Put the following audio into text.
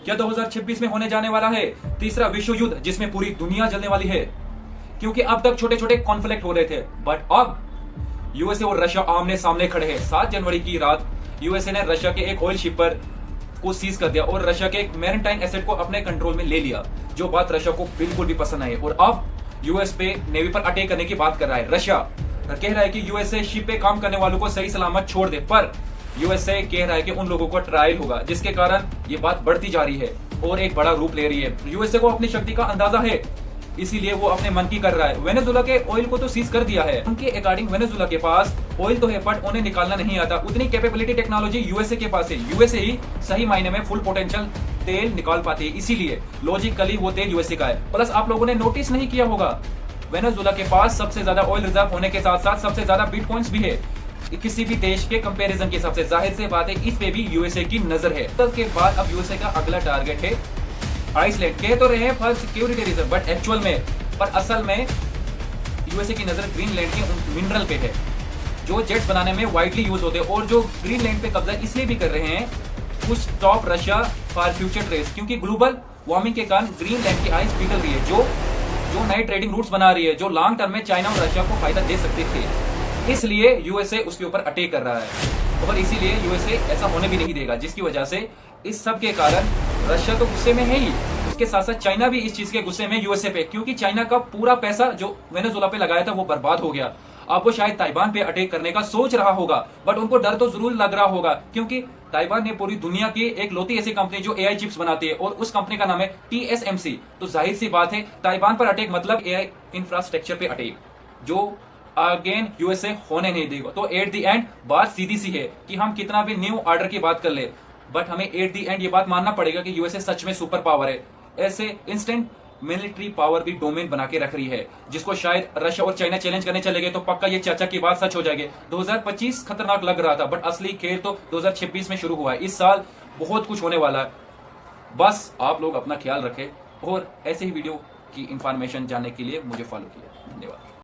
क्या 2026 में होने जाने वाला है तीसरा विश्व युद्ध जिसमें पूरी दुनिया जलने वाली है? क्योंकि अब तक छोटे छोटे कॉन्फ्लिक्ट हो रहे थे, बट अब यूएसए और रशिया आमने सामने खड़े हैं। 7 जनवरी की रात यूएसए ने रशिया के एक ऑयल शिपर को सीज कर दिया और रशिया के एक मैरिटाइम एसेट को अपने कंट्रोल में ले लिया, जो बात रशिया को बिल्कुल भी पसंद आई। और अब यूएस पे नेवी पर अटैक करने की बात कर रहा है। रशिया कह रहा है कि यूएसए शिप पे काम करने वालों को सही सलामत छोड़ दे, पर यूएसए कह रहा है कि उन लोगों को ट्रायल होगा, जिसके कारण ये बात बढ़ती जा रही है और एक बड़ा रूप ले रही है। यूएसए को अपनी शक्ति का अंदाजा है, इसीलिए वो अपने मन की कर रहा है। वेनेजुला के ऑयल को तो सीज कर दिया है। उनके अकॉर्डिंग वेनेजुला के पास ऑयल तो है, बट उन्हें निकालना नहीं आता। उतनी कैपेबिलिटी टेक्नोलॉजी यूएसए के पास है। यूएसए ही सही मायने में फुल पोटेंशियल तेल निकाल पाते हैं, इसीलिए लॉजिकली वो तेल यूएसए का है। प्लस आप लोगों ने नोटिस नहीं किया होगा, वेनेजुला के पास सबसे ज्यादा ऑयल रिजर्व होने के साथ साथ सबसे ज्यादा बिटकॉइंस भी है किसी भी देश के कंपैरिजन के हिसाब से। जाहिर सी बात है इस पे भी यूएसए की नजर है। उसके बाद अब यूएसए का अगला टारगेट है आइसलैंड। कह तो रहे हैं for security reason, but actual में असल में यूएसए की नजर ग्रीनलैंड के मिनरल पे है, जो जेट्स बनाने में वाइडली यूज होते हैं। और जो ग्रीनलैंड पे कब्जा इसलिए भी कर रहे हैं कुछ stop Russia for future trades, क्योंकि ग्लोबल वार्मिंग के कारण ग्रीनलैंड की आइस पिघल रही है, जो नए ट्रेडिंग रूट्स बना रही है, जो लॉन्ग टर्म में चाइना और रशिया को फायदा दे सकते थे। इसलिए यूएसए उसके ऊपर अटैक कर रहा है और इसीलिए यूएसए ऐसा होने भी नहीं देगा, जिसकी वजह से इस सब के कारण रशिया तो गुस्से में है ही, उसके साथ साथ चाइना भी इस चीज के गुस्से में यूएसए पे, क्योंकि चाइना का पूरा पैसा जो वेनेजुला पे लगाया था वो बर्बाद हो गया। अब वो शायद ताइवान पे अटैक करने का सोच रहा होगा, बट उनको डर तो जरूर लग रहा होगा, क्योंकि ताइवान ने पूरी दुनिया की एक लौती ऐसी कंपनी जो एआई चिप्स बनाती है और उस कंपनी का नाम है टीएसएमसी। तो जाहिर सी बात है ताइवान पर अटैक मतलब एआई इंफ्रास्ट्रक्चर पे अटैक, जो अगेन यूएसए होने नहीं देगा। तो एट द एंड बात सीधी सी है कि हम कितना भी न्यू ऑर्डर की बात कर ले, बट हमें एट द एंड ये बात मानना पड़ेगा कि यूएसए सच में सुपर पावर है। ऐसे इंस्टेंट मिलिट्री पावर भी डोमेन बना के रख रही है, जिसको शायद रशिया और चाइना चैलेंज करने चले गए तो पक्का ये चाचा की बात सच हो जाएगी। 2025 खतरनाक लग रहा था, बट असली खेल तो 2026 में शुरू हुआ है। इस साल बहुत कुछ होने वाला है। बस आप लोग अपना ख्याल रखें और ऐसे ही वीडियो की इंफॉर्मेशन जानने के लिए मुझे फॉलो किया।